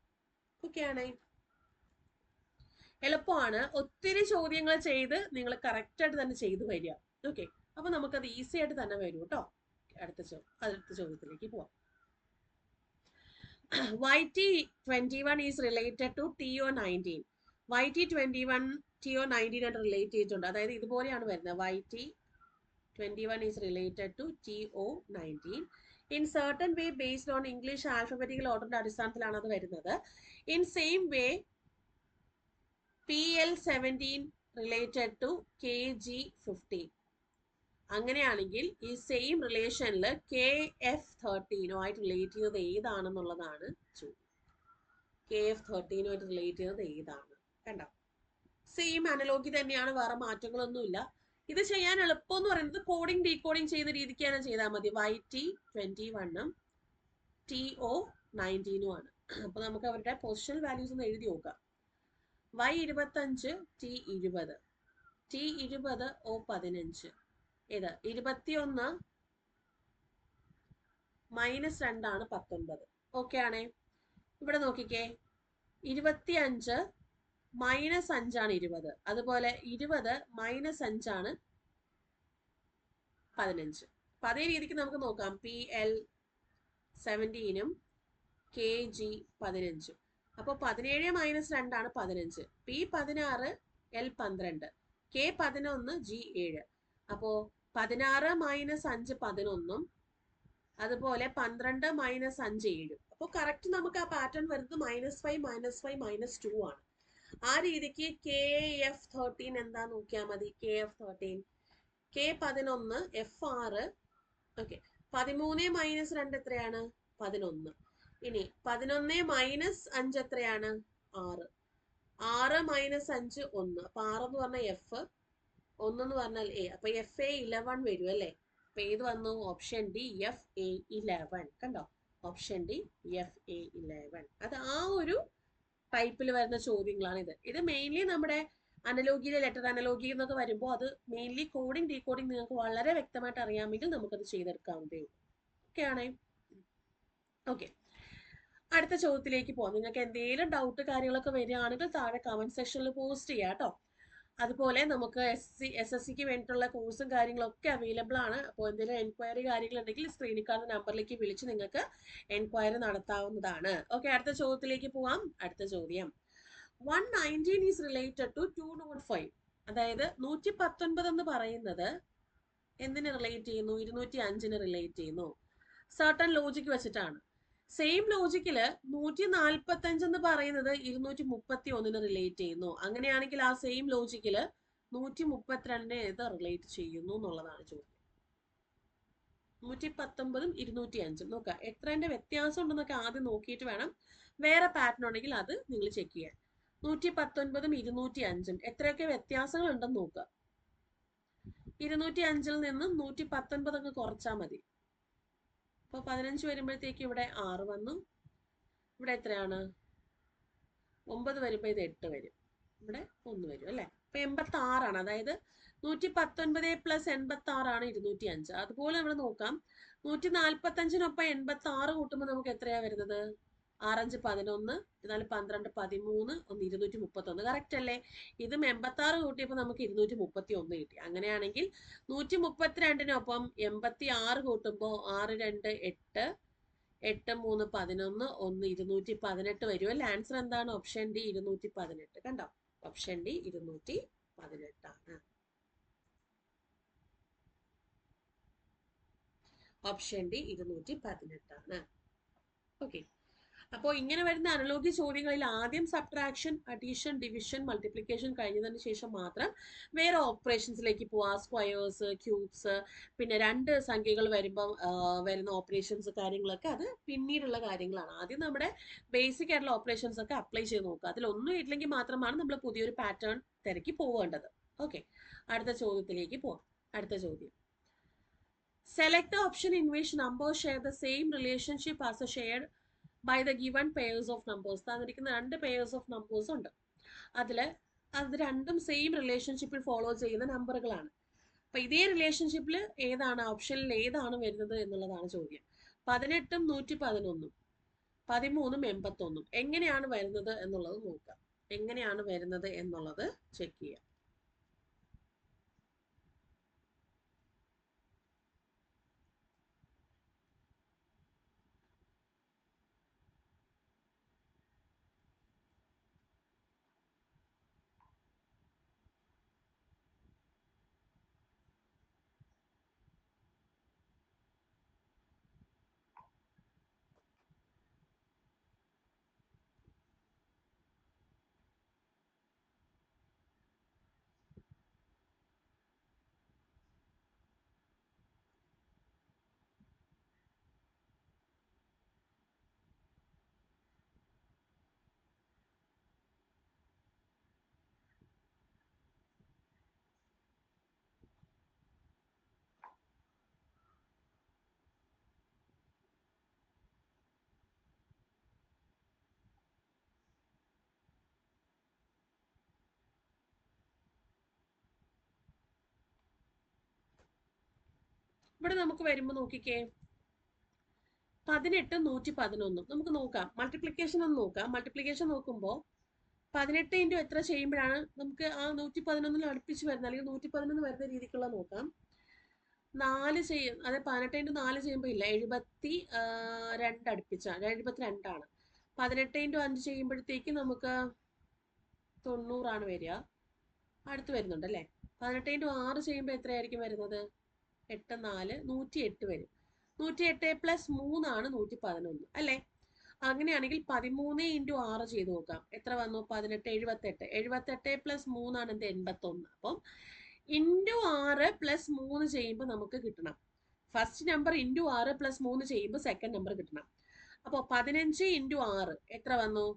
ഓക്കെ ആണേ? എളുപ്പമാണ്. ഒത്തിരി ചോദ്യങ്ങൾ ചെയ്ത് നിങ്ങൾ കറക്റ്റ് ആയിട്ട് തന്നെ ചെയ്തു വരിക. ഓക്കെ, അപ്പൊ നമുക്കത് ഈസി ആയിട്ട് തന്നെ വരും കേട്ടോ. അടുത്ത ചോദ്യത്തിലേക്ക് പോവാം. YT21 is related to TO19. YT21 TO19 ആയിട്ട് റിലേറ്റ് ചെയ്തിട്ടുണ്ട്. അതായത് ഇതുപോലെയാണ് വരുന്നത്. YT21 is related to TO19 in certain way based on English alphabetical order അടിസ്ഥാനത്തിലാണ് അത് വരുന്നത്. In same way PL17 related to KG15. അങ്ങനെയാണെങ്കിൽ ഈ സെയിം റിലേഷനിൽ KF13 റിലേറ്റ് ചെയ്തത് ഏതാണെന്നുള്ളതാണ് ചോദ്യം. KF13 റിലേറ്റ് ചെയ്തത് ഏതാണ്? കണ്ടോ, സെയിം അനലോഗി തന്നെയാണ്, വേറെ മാറ്റങ്ങളൊന്നുമില്ല. ഇത് ചെയ്യാൻ എളുപ്പം എന്ന് പറയുന്നത് കോഡിങ് ഡീകോഡിങ് ചെയ്യുന്ന രീതിക്ക് തന്നെ ചെയ്താൽ മതി. YT21 TO19 ആണ്. അപ്പൊ നമുക്ക് അവരുടെ പൊസിഷണൽ വാല്യൂസ് ഒന്ന് എഴുതി നോക്കാം. Y25 T20, T20 O15. ഇത് 21 മൈനസ് 2 ആണ് 19. ഓക്കെ ആണേ? ഇവിടെ നോക്കിക്കേ, 25 മൈനസ് 5 ആണ് 20. അതുപോലെ 20 മൈനസ് 5 ആണ് 15. അപ്പൊ അതേ രീതിക്ക് നമുക്ക് നോക്കാം. PL17 KG15. അപ്പൊ 17 മൈനസ് 2 ആണ് 15. P16 L12, K11 G7. അപ്പോ 16 മൈനസ് 5 11, അതുപോലെ 12 മൈനസ് 5 7. അപ്പോൾ കറക്റ്റ് നമുക്ക് ആ പാറ്റേൺ വരുന്നത് -5 -5 -2 ആണ്. ആ രീതിക്ക് KF13 എന്താ നോക്കിയാൽ മതി. KF13 K11 F6. Okay, 13 minus 2 എത്രയാണ്? 11. ഇനി 11 മൈനസ് 5 എത്രയാണ്? 6. 6 മൈനസ് 5 1. അപ്പൊ 6 എന്ന് പറഞ്ഞാൽ F, 1 എന്ന് പറഞ്ഞാൽ A. അപ്പൊ FA11 വരും അല്ലേ? അപ്പൊ ഏത് വന്നു? Option D, FA11. കണ്ടോ, ഓപ്ഷൻ ഡി FA11. അത് ആ ഒരു ടൈപ്പിൽ വരുന്ന ചോദ്യങ്ങളാണ് ഇത്. ഇത് മെയിൻലി നമ്മുടെ അനലോഗിയിലെ ലെറ്റർ അനലോഗി എന്നൊക്കെ വരുമ്പോൾ അത് മെയിൻലി കോഡിങ് ഡീകോഡിങ് നിങ്ങൾക്ക് വളരെ വ്യക്തമായിട്ട് അറിയാമെങ്കിൽ നമുക്കത് ചെയ്തെടുക്കാവുന്നതേ ഉള്ളൂ. ഓക്കെ ആണേ? ഓക്കെ, അടുത്ത ചോദ്യത്തിലേക്ക് പോവാം. നിങ്ങൾക്ക് എന്തെങ്കിലും ഡൗട്ട് കാര്യങ്ങളൊക്കെ വരികയാണെങ്കിൽ താഴെ കമന്റ് സെക്ഷനിൽ പോസ്റ്റ് ചെയ്യാം കേട്ടോ. അതുപോലെ നമുക്ക് SSCക്ക് വേണ്ടിയിട്ടുള്ള കോഴ്സും കാര്യങ്ങളൊക്കെ അവൈലബിൾ ആണ്. അപ്പോൾ എന്തെങ്കിലും എൻക്വയറി കാര്യങ്ങളുണ്ടെങ്കിൽ സ്ക്രീനിൽ കാണുന്ന നമ്പറിലേക്ക് വിളിച്ച് നിങ്ങൾക്ക് എൻക്വയറി നടത്താവുന്നതാണ്. ഓക്കെ, അടുത്ത ചോദ്യത്തിലേക്ക് പോവാം. അടുത്ത ചോദ്യം, 119 ഈസ് റിലേറ്റഡ് ടു 205. അതായത് 119 എന്ന് പറയുന്നത് എന്തിന് റിലേറ്റ് ചെയ്യുന്നു? 205 റിലേറ്റ് ചെയ്യുന്നു. സർട്ടൺ ലോജിക്ക് വെച്ചിട്ടാണ്. സെയിം ലോജിക്കില് 145 എന്ന് പറയുന്നത് 231 റിലേറ്റ് ചെയ്യുന്നു. അങ്ങനെയാണെങ്കിൽ ആ സെയിം ലോജിക്കില് 132 ഏത് റിലേറ്റ് ചെയ്യുന്നു എന്നുള്ളതാണ് ചോദ്യം. 119ഉം 205 നോക്കാം എത്രന്റെ വ്യത്യാസം ഉണ്ടെന്നൊക്കെ ആദ്യം നോക്കിയിട്ട് വേണം. വേറെ പാറ്റേൺ ഉണ്ടെങ്കിൽ അത് നിങ്ങൾ ചെക്ക് ചെയ്യാൻ. 119ഉം 205ഉം എത്രയൊക്കെ വ്യത്യാസങ്ങൾ ഉണ്ടെന്ന് നോക്കുക. 205ൽ നിന്നും 119 അങ്ങ് കുറച്ചാൽ മതി. അപ്പൊ 15 വരുമ്പോഴത്തേക്ക് ഇവിടെ 6 വന്നു. ഇവിടെ എത്രയാണ്? 9 വരുമ്പോ ഇത് 8 വരും. ഇവിടെ 1 വരും അല്ലെ. അപ്പൊ 86 അതായത് 119 പ്ലസ് 86 ആണ് 205. അതുപോലെ നമ്മൾ നോക്കാം, 145നൊപ്പം 86 കൂട്ടുമ്പോൾ നമുക്ക് എത്രയാ വരുന്നത്? 6 5 11, 4 12 13, 1 231. കറക്റ്റ് അല്ലേ? ഇതും 86 കൂട്ടിയപ്പോൾ നമുക്ക് 231 കിട്ടി. അങ്ങനെയാണെങ്കിൽ 132നൊപ്പം 86 കൂട്ടുമ്പോൾ 6 2 8, 8 3 11, 1 218 വരും അല്ലെ. ആൻസർ എന്താണ്? Option D 218. കണ്ടോ? ഓപ്ഷൻ ഡി 218 ആണ്. ഓപ്ഷൻ ഡി 218 ആണ്. ഓക്കെ, അപ്പോൾ ഇങ്ങനെ വരുന്ന അനലോഗി ചോദ്യങ്ങളിൽ ആദ്യം സബ്ട്രാക്ഷൻ, അഡീഷൻ, ഡിവിഷൻ, മൾട്ടിപ്ലിക്കേഷൻ കഴിഞ്ഞതിന് ശേഷം മാത്രം വേറെ ഓപ്പറേഷൻസിലേക്ക് പോവാ. സ്ക്വയേഴ്സ്, ക്യൂബ്സ്, പിന്നെ രണ്ട് സംഖ്യകൾ വരുമ്പോൾ വരുന്ന ഓപ്പറേഷൻസ് കാര്യങ്ങളൊക്കെ അത് പിന്നീടുള്ള കാര്യങ്ങളാണ്. ആദ്യം നമ്മുടെ ബേസിക് ആയിട്ടുള്ള ഓപ്പറേഷൻസ് ഒക്കെ അപ്ലൈ ചെയ്ത് നോക്കുക. അതിലൊന്നും ഇല്ലെങ്കിൽ മാത്രമാണ് നമ്മൾ പുതിയൊരു പാറ്റേൺ തിരക്കി പോവേണ്ടത്. ഓക്കെ, അടുത്ത ചോദ്യത്തിലേക്ക് പോവാം. അടുത്ത ചോദ്യം, select the option in which numbers share the same relationship as a shared by the given pairs of numbers. തന്നിരിക്കുന്ന രണ്ട് pairs of numbers ഉണ്ട്. അത് രണ്ടും സെയിം റിലേഷൻഷിപ്പിൽ ഫോളോ ചെയ്യുന്ന നമ്പറുകളാണ്. അപ്പൊ ഇതേ റിലേഷൻഷിപ്പിൽ ഏതാണ് ഓപ്ഷനിൽ ഏതാണ് വരുന്നത് എന്നുള്ളതാണ് ചോദ്യം. 18ഉം 111, 13ഉം 81. എങ്ങനെയാണ് വരുന്നത് എന്നുള്ളത് നോക്കാം. എങ്ങനെയാണ് വരുന്നത് എന്നുള്ളത് ചെക്ക് ചെയ്യാം. ഇവിടെ നമുക്ക് വരുമ്പോൾ നോക്കിക്കേ, 18 111 നമുക്ക് നോക്കാം. മൾട്ടിപ്ലിക്കേഷൻ ഒന്ന് നോക്കാം. മൾട്ടിപ്ലിക്കേഷൻ നോക്കുമ്പോൾ 18 ഇൻറ്റു എത്ര ചെയ്യുമ്പോഴാണ് നമുക്ക് ആ 111 അടുപ്പിച്ച് വരുന്നത്, അല്ലെങ്കിൽ 111 വരുന്ന രീതിക്കുള്ള നോക്കാം. 4 ചെയ്യും, അതെ 18 ഇൻറ്റു 4 ചെയ്യുമ്പോൾ ഇല്ല, 72 അടുപ്പിച്ചാണ്, 72ആണ്. 18 ഇൻറ്റു 5 ചെയ്യുമ്പോഴത്തേക്ക് നമുക്ക് 90 വരിക. അടുത്ത് വരുന്നുണ്ട് അല്ലേ. 18 ഇൻറ്റു 6 ചെയ്യുമ്പോൾ എത്രയായിരിക്കും വരുന്നത്? 8 4 108 വരും. 108 പ്ലസ് 3 ആണ് 111 അല്ലേ. അങ്ങനെയാണെങ്കിൽ 13 ഇൻറ്റു 6 ചെയ്ത് നോക്കാം. എത്ര വന്നു? 18 78. 78 പ്ലസ് 3 ആണ് എന്ത്? 81. അപ്പം ഇൻറ്റു 6 പ്ലസ് 3 ചെയ്യുമ്പോൾ നമുക്ക് കിട്ടണം. ഫസ്റ്റ് നമ്പർ ഇൻറ്റു 6 പ്ലസ് 3 ചെയ്യുമ്പോൾ സെക്കൻഡ് നമ്പർ കിട്ടണം. അപ്പോൾ 15 ഇൻറ്റു 6 എത്ര വന്നു?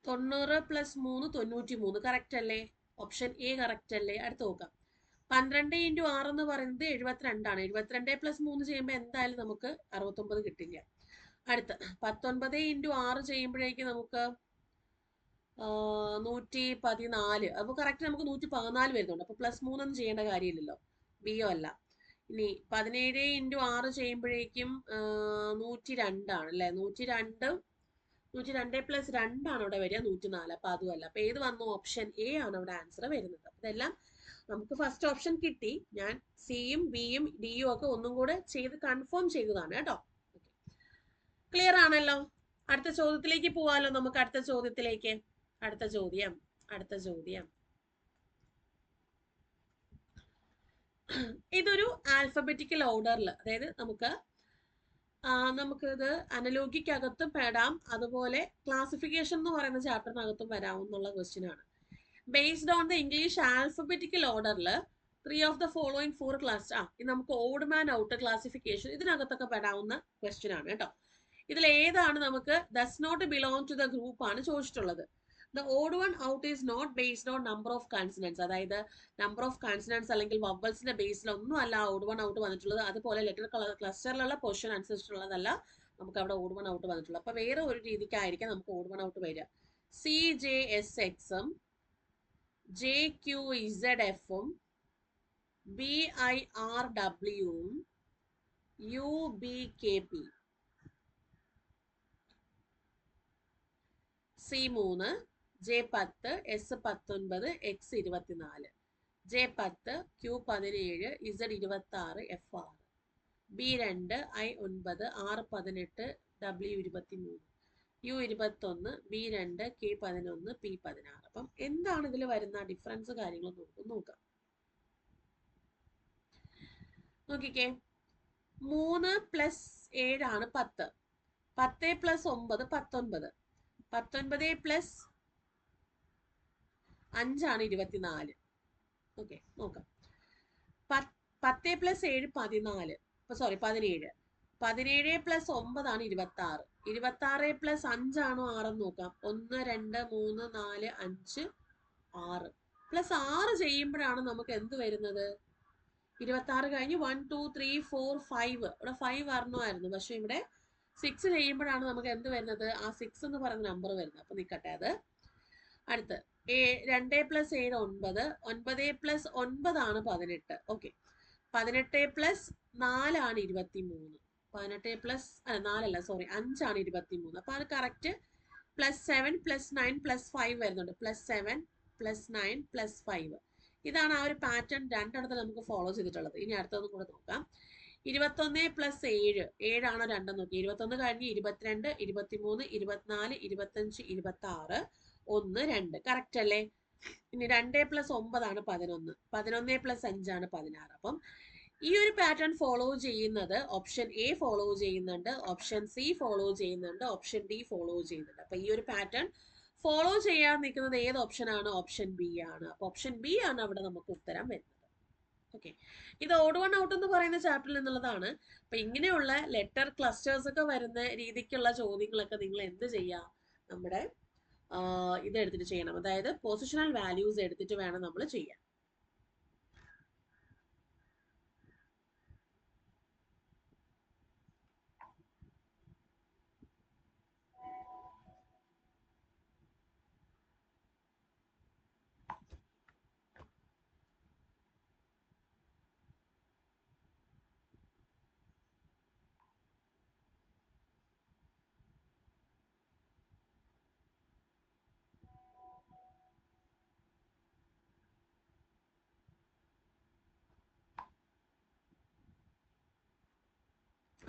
90 പ്ലസ് 3 93. കറക്റ്റ് അല്ലേ? ഓപ്ഷൻ എ കറക്റ്റ് അല്ലേ? അടുത്ത് നോക്കാം. 12 ഇൻറ്റു 6 എന്ന് പറയുന്നത് 72ആണ്. 72 പ്ലസ് 3 ചെയ്യുമ്പോൾ എന്തായാലും നമുക്ക് 69 കിട്ടില്ല. അടുത്ത് 19 ഇൻറ്റു 6 ചെയ്യുമ്പോഴേക്ക് നമുക്ക് 114. അപ്പോൾ കറക്റ്റ് നമുക്ക് 114 വരുന്നുണ്ട്. അപ്പോൾ പ്ലസ് 3 ഒന്നും ചെയ്യേണ്ട കാര്യമില്ലല്ലോ, ബിയോ അല്ല. ഇനി 17 ഇൻറ്റു 6 ചെയ്യുമ്പോഴേക്കും 102 ആണ് അല്ലേ. 102 102 പ്ലസ് 2 ആണ് ഇവിടെ വരിക 104. അപ്പൊ അതുമല്ല. അപ്പൊ ഏത് വന്നു? ഓപ്ഷൻ എ ആണ് ഇവിടെ ആൻസർ വരുന്നത്. ഇതെല്ലാം നമുക്ക് ഫസ്റ്റ് ഓപ്ഷൻ കിട്ടി. ഞാൻ സിയും ബിയും ഡിയും ഒക്കെ ഒന്നും കൂടെ ചെയ്ത് കൺഫേം ചെയ്തതാണ് കേട്ടോ. ക്ലിയർ ആണല്ലോ? അടുത്ത ചോദ്യത്തിലേക്ക് പോവാലോ നമുക്ക്. അടുത്ത ചോദ്യത്തിലേക്ക്. അടുത്ത ചോദ്യം ഇതൊരു ആൽഫബറ്റിക്കൽ ഓർഡറിൽ, അതായത് നമുക്കിത് അനലോഗിക്കകത്തും പെടാം, അതുപോലെ ക്ലാസിഫിക്കേഷൻ എന്ന് പറയുന്ന ചാപ്റ്ററിനകത്തും വരാവുന്നുള്ള ക്വസ്റ്റ്യൻ ആണ്. Based on the English alphabetical ഓർഡറിൽ 3 ഓഫ് ദ ഫോളോയിങ് 4 ക്ലാസ് ഇത് നമുക്ക് ഓഡ് മാൻ ഔട്ട് ക്ലാസിഫിക്കേഷൻ ഇതിനകത്തൊക്കെ പെടാവുന്ന ക്വസ്റ്റ്യൻ ആണ് കേട്ടോ. ഇതിൽ ഏതാണ് നമുക്ക് does not belong to the group ആണ് ചോദിച്ചിട്ടുള്ളത്. The odd one out is not based on number of consonants, അതായത് നമ്പർ ഓഫ് കൺസണൻസ് അല്ലെങ്കിൽ വവൽസിന്റെ ബേസിലൊന്നും അല്ല ഓഡ് വൺ ഔട്ട് വന്നിട്ടുള്ളത്. അതുപോലെ ലെറ്റർ ക്ലസ്റ്ററിലുള്ള പൊസിഷൻ അനുസരിച്ചിട്ടുള്ളതല്ല നമുക്ക് അവിടെ ഓഡ് വൺ ഔട്ട് വന്നിട്ടുള്ളത്. അപ്പൊ വേറെ ഒരു രീതിക്കായിരിക്കും നമുക്ക് ഓഡ് വൺ ഔട്ട് വരിക. CJSXും JQZFും BIRWും UBKP C3 J10 S19 X24 J10 Q17 Z26 F6 B2 I9 R18 W23 U21 B2 K11 P16. അപ്പം എന്താണ് ഇതിൽ വരുന്ന ഡിഫറൻസ് കാര്യങ്ങൾ നോക്കാം. നോക്കിക്കേ, 3 + 7 ആണ് 10. 10 + 9 19. 19 + 5 ആണ് 24. ഓക്കെ, നോക്കാം. 10 + 7 17. 17. 17 + 9 ആണ് 26. 26 + 5 ആണോ 6 എന്ന് നോക്കാം. 1 2 3 4 5 6 +6 ചെയ്യുമ്പോഴാണ് നമുക്ക് എന്ത് വരുന്നത്? 26 കഴിഞ്ഞ് 1 2 3 4 5. ഇവിടെ 5 വരണമായിരുന്നു, പക്ഷെ ഇവിടെ 6 ചെയ്യുമ്പോഴാണ് നമുക്ക് എന്ത് വരുന്നത്? ആ 6 എന്ന് പറയുന്ന നമ്പർ വരുന്നത്. അപ്പൊ നിൽക്കട്ടെ അത്. അടുത്ത് 2 + 7 9. 9 + 9 ആണ് 18. ഓക്കെ, 18 + 4 ആണ് 23. 18 + 4 5 ആണ് 23. അപ്പൊ അത് കറക്റ്റ് +7 +9 +5 വരുന്നുണ്ട്. +7 +9 +5. ഇതാണ് ആ ഒരു പാറ്റേൺ രണ്ടെണ്ണത്തിൽ നമുക്ക് ഫോളോ ചെയ്തിട്ടുള്ളത്. ഇനി അടുത്തൊന്നും കൂടെ നോക്കാം. 21 + 7 7 ആണോ 2 നോക്കി. 21 കഴിഞ്ഞ് 22 23 24 25 26 1 2 കറക്റ്റ് അല്ലേ? ഇനി 2 + 9 ആണ് 11. 11 + 5 ആണ് 16. അപ്പം ഈ ഒരു പാറ്റേൺ ഫോളോ ചെയ്യുന്നത് ഓപ്ഷൻ എ ഫോളോ ചെയ്യുന്നുണ്ട്, ഓപ്ഷൻ സി ഫോളോ ചെയ്യുന്നുണ്ട്, ഓപ്ഷൻ ഡി ഫോളോ ചെയ്യുന്നുണ്ട്. അപ്പൊ ഈ ഒരു പാറ്റേൺ ഫോളോ ചെയ്യാൻ നിൽക്കുന്നത് ഏത് ഓപ്ഷൻ ആണ്? ഓപ്ഷൻ ബി ആണ്. അപ്പൊ ഓപ്ഷൻ ബി ആണ് അവിടെ നമുക്ക് ഉത്തരം വരുന്നത്. ഓക്കെ, ഇത് ഓഡ് വൺ ഔട്ട് എന്ന് പറയുന്ന ചാപ്റ്ററിൽ നിന്നുള്ളതാണ്. അപ്പൊ ഇങ്ങനെയുള്ള ലെറ്റർ ക്ലസ്റ്റേഴ്സ് ഒക്കെ വരുന്ന രീതിക്കുള്ള ചോദ്യങ്ങളൊക്കെ നിങ്ങൾ എന്ത് ചെയ്യാം? നമ്മുടെ ഇത് എടുത്തിട്ട് ചെയ്യണം, അതായത് പൊസിഷണൽ വാല്യൂസ് എടുത്തിട്ട് വേണം നമ്മൾ ചെയ്യാൻ.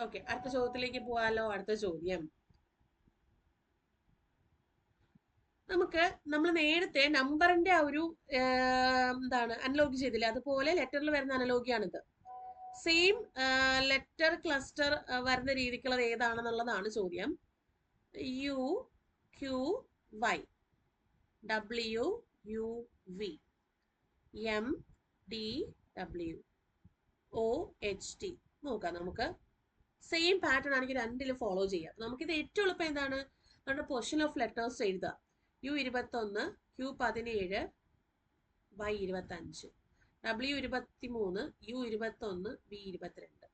ഓക്കെ, അടുത്ത ചോദ്യത്തിലേക്ക് പോവാലോ. അടുത്ത ചോദ്യം നമ്മൾ നേരത്തെ നമ്പറിന്റെ ആ ഒരു അനലോഗി ചെയ്തില്ലേ, അതുപോലെ ലെറ്ററിൽ വരുന്ന അനലോഗിയാണിത്. സെയിം ലെറ്റർ ക്ലസ്റ്റർ വരുന്ന രീതിക്കുള്ളത് ഏതാണെന്നുള്ളതാണ് ചോദ്യം. UQY WUV MDW OHT നോക്കാം. നമുക്ക് സെയിം പാറ്റേൺ ആണെങ്കിൽ രണ്ടിലും ഫോളോ ചെയ്യാം. നമുക്കിത് ഏറ്റവും എളുപ്പം എന്താണ്? നമ്മുടെ പൊസിഷൻ ഓഫ് ലെറ്റേഴ്സ് എഴുതുക. U21 Q17 Y25 W23 U21 B22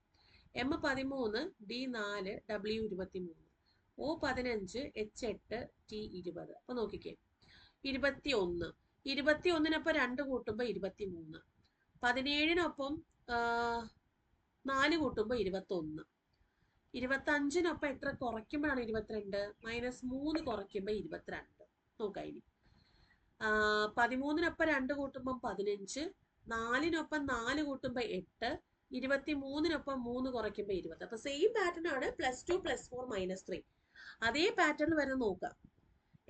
M13 D4 W23 O15 H8 T20. അപ്പൊ നോക്കിക്കേ, 21 21നൊപ്പം 2 കൂട്ടുമ്പോ 23, 17നൊപ്പം 4 കൂട്ടുമ്പോ 21, 25-നൊപ്പം എത്ര കുറയ്ക്കുമ്പോഴാണ് 22? -3 കുറയ്ക്കുമ്പോൾ 22. നോക്കാം ഇനി. 13-നൊപ്പം 2 കൂട്ടുമ്പോൾ 15, 4-നൊപ്പം 4 കൂട്ടുമ്പോൾ 8, 23-നൊപ്പം 3 കുറയ്ക്കുമ്പോൾ 20. അപ്പൊ സെയിം പാറ്റേൺ ആണ് +2 +4 -3. അതേ പാറ്റേണിൽ വരുന്ന നോക്കാം.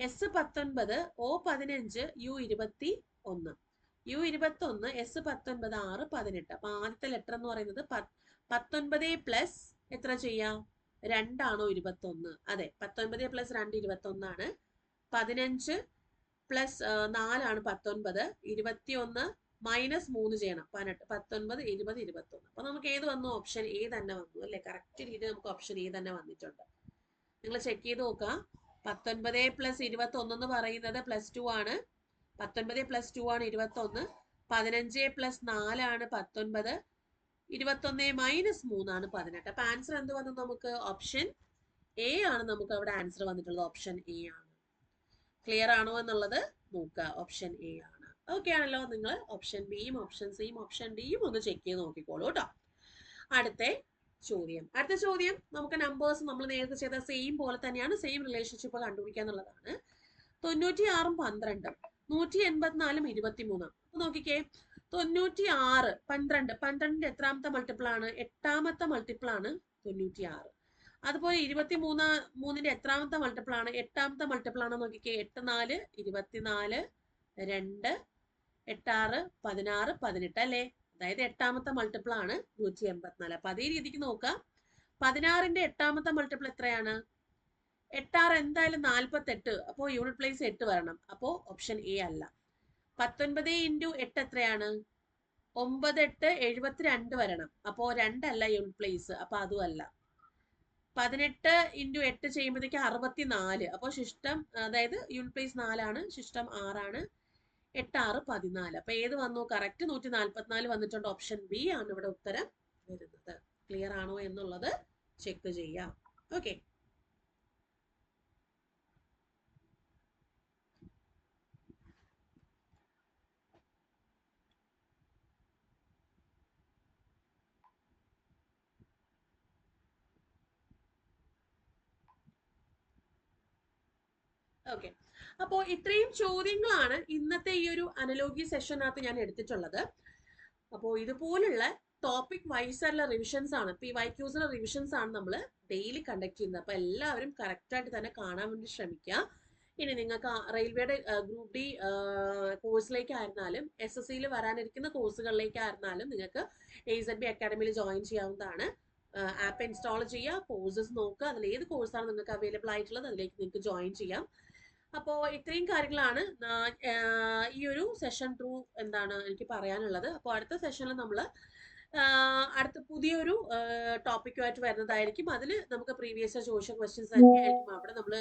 S19, O15, U21. U21, S19, 6, 18. അപ്പൊ ആദ്യത്തെ ലെറ്റർ എന്ന് പറയുന്നത് 19 പ്ലസ് എത്ര ചെയ്യാം? 2 ആണോ 21? അതെ, 19 പ്ലസ് 2 21 ആണ്. 15 പ്ലസ് 4 ആണ് 19. 21 -3 ചെയ്യണം. 18, 19, 20, 21. അപ്പൊ നമുക്ക് ഏത് വന്നു? ഓപ്ഷൻ എ തന്നെ വന്നു അല്ലെ? കറക്റ്റ് രീതി നമുക്ക് ഓപ്ഷൻ എ തന്നെ വന്നിട്ടുണ്ട്. നിങ്ങൾ ചെക്ക് ചെയ്ത് നോക്കാം. 19 പ്ലസ് 21 എന്ന് പറയുന്നത് +2 ആണ്. 19 പ്ലസ് 2 ആണ് 21. 15 പ്ലസ് 4 ആണ് 19. 21 -3 ആണ് 18. അപ്പൊ ആൻസർ എന്ത് വന്നു? നമുക്ക് ഓപ്ഷൻ എ ആണ് നമുക്ക് അവിടെ ആൻസർ വന്നിട്ടുള്ളത്. ഓപ്ഷൻ എ ആണ്. ക്ലിയർ ആണോ എന്നുള്ളത് നോക്കുക. ഓപ്ഷൻ എ ആണ്. ഓക്കെ ആണല്ലോ? നിങ്ങൾ ഓപ്ഷൻ ബിയും ഓപ്ഷൻ സിയും ഓപ്ഷൻ ഡിയും ഒന്ന് ചെക്ക് ചെയ്ത് നോക്കിക്കോളൂ കേട്ടോ. അടുത്ത ചോദ്യം നമുക്ക് നമ്പേഴ്സ് നമ്മൾ നേരത്തെ ചെയ്ത സെയിം പോലെ തന്നെയാണ്. സെയിം റിലേഷൻഷിപ്പ് കണ്ടുപിടിക്കുക എന്നുള്ളതാണ്. 96-ഉം 12, 184-ഉം 23. നോക്കിക്കേ, 96, 12. 12ന്റെ എത്രാമത്തെ മൾട്ടിപ്പിൾ ആണ്? 8ാമത്തെ മൾട്ടിപ്പിൾ ആണ് 96. അതുപോലെ 23-ന്റെ എത്രാമത്തെ മൾട്ടിപ്പിൾ ആണ്? 8ാമത്തെ മൾട്ടിപ്പിൾ ആണ്. നോക്കിക്കേ, 8, 4, 24, 2, 8, 6, 16, 18 അല്ലേ? അതായത് 8ാമത്തെ മൾട്ടിപ്പിൾ ആണ് 184. അപ്പൊ അതേ രീതിക്ക് നോക്കാം. 16ന്റെ 8ാമത്തെ മൾട്ടിപ്പിൾ എത്രയാണ്? 8, 6 എന്തായാലും 48. അപ്പോ യൂണിറ്റ് പ്ലേസ് 8 വരണം. അപ്പോ ഓപ്ഷൻ എ അല്ല. 19 × 8 എത്രയാണ്? 9, 8, 72 വരണം. അപ്പോ 2 അല്ല യൂണിറ്റ് പ്ലേസ്. അപ്പൊ അതും അല്ല. 18 × 8 ചെയ്യുമ്പോഴത്തേക്ക് 64. അപ്പൊ ശിഷ്ടം, അതായത് യൂണിറ്റ് പ്ലേസ് 4 ആണ്, ശിഷ്ടം 6 ആണ്. 8, 6, 14. അപ്പൊ ഏത് വന്നു? കറക്റ്റ് 144 വന്നിട്ടുണ്ട്. ഓപ്ഷൻ ബി ആണ് ഇവിടെ ഉത്തരം വരുന്നത്. ക്ലിയർ ആണോ എന്നുള്ളത് ചെക്ക് ചെയ്യാം. ഓക്കെ. ഓക്കെ, അപ്പോൾ ഇത്രയും ചോദ്യങ്ങളാണ് ഇന്നത്തെ ഈ ഒരു അനലോഗി സെഷനകത്ത് ഞാൻ എടുത്തിട്ടുള്ളത്. അപ്പോൾ ഇതുപോലുള്ള ടോപ്പിക് വൈസായിട്ടുള്ള റിവിഷൻസ് ആണ്, PYQs റിവിഷൻസ് ആണ് നമ്മൾ ഡെയിലി കണ്ടക്ട് ചെയ്യുന്നത്. അപ്പൊ എല്ലാവരും കറക്റ്റ് ആയിട്ട് തന്നെ കാണാൻ വേണ്ടി ശ്രമിക്കുക. ഇനി നിങ്ങൾക്ക് റെയിൽവേയുടെ ഗ്രൂപ്പ് ഡി കോഴ്സിലേക്കായിരുന്നാലും SSCയിൽ വരാനിരിക്കുന്ന കോഴ്സുകളിലേക്കായിരുന്നാലും നിങ്ങൾക്ക് AZB അക്കാഡമിയിൽ ജോയിൻ ചെയ്യാവുന്നതാണ്. ആപ്പ് ഇൻസ്റ്റാൾ ചെയ്യുക, കോഴ്സസ് നോക്കുക, അതിൽ ഏത് കോഴ്സാണ് നിങ്ങൾക്ക് അവൈലബിൾ ആയിട്ടുള്ളത് അതിലേക്ക് നിങ്ങൾക്ക് ജോയിൻ ചെയ്യാം. അപ്പോൾ ഇത്രയും കാര്യങ്ങളാണ് ഈ ഒരു സെഷൻ ത്രൂ എന്താണ് എനിക്ക് പറയാനുള്ളത്. അപ്പോൾ അടുത്ത സെഷനിൽ നമ്മൾ അടുത്ത പുതിയൊരു ടോപ്പിക്കുമായിട്ട് വരുന്നതായിരിക്കും. അതിൽ നമുക്ക് പ്രീവിയസ് ചോദിച്ച ക്വസ്റ്റ്യൻസ് ആയിരിക്കും അവിടെ നമ്മൾ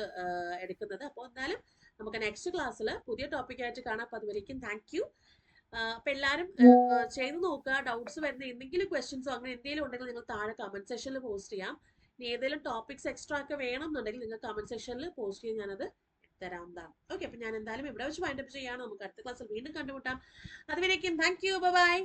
എടുക്കുന്നത്. അപ്പോൾ എന്തായാലും നമുക്ക് നെക്സ്റ്റ് ക്ലാസ്സിൽ പുതിയ ടോപ്പിക്കായിട്ട് കാണാം. അപ്പോൾ അതുവരേക്കും താങ്ക് യു. അപ്പൊ എല്ലാവരും ചെയ്ത് നോക്കുക. ഡൗട്ട്സ് വരുന്ന എന്തെങ്കിലും ക്വസ്റ്റ്യൻസോ അങ്ങനെ എന്തെങ്കിലും ഉണ്ടെങ്കിൽ നിങ്ങൾ താഴെ കമന്റ് സെക്ഷനിൽ പോസ്റ്റ് ചെയ്യാം. ഇനി ഏതെങ്കിലും ടോപ്പിക്സ് എക്സ്ട്രാ ഒക്കെ വേണമെന്നുണ്ടെങ്കിൽ നിങ്ങൾ കമന്റ് സെക്ഷനിൽ പോസ്റ്റ് ചെയ്യാൻ ഞാനത് തരാവുന്നതാണ്. ഓക്കെ, അപ്പൊ ഞാൻ എന്തായാലും ഇവിടെ വെച്ച് വൈൻഡപ്പ് ചെയ്യാണ്. നമുക്ക് അടുത്ത ക്ലാസ്സിൽ വീണ്ടും കണ്ടുമുട്ടാം. അതുവരേക്കും താങ്ക് യു. ബൈ.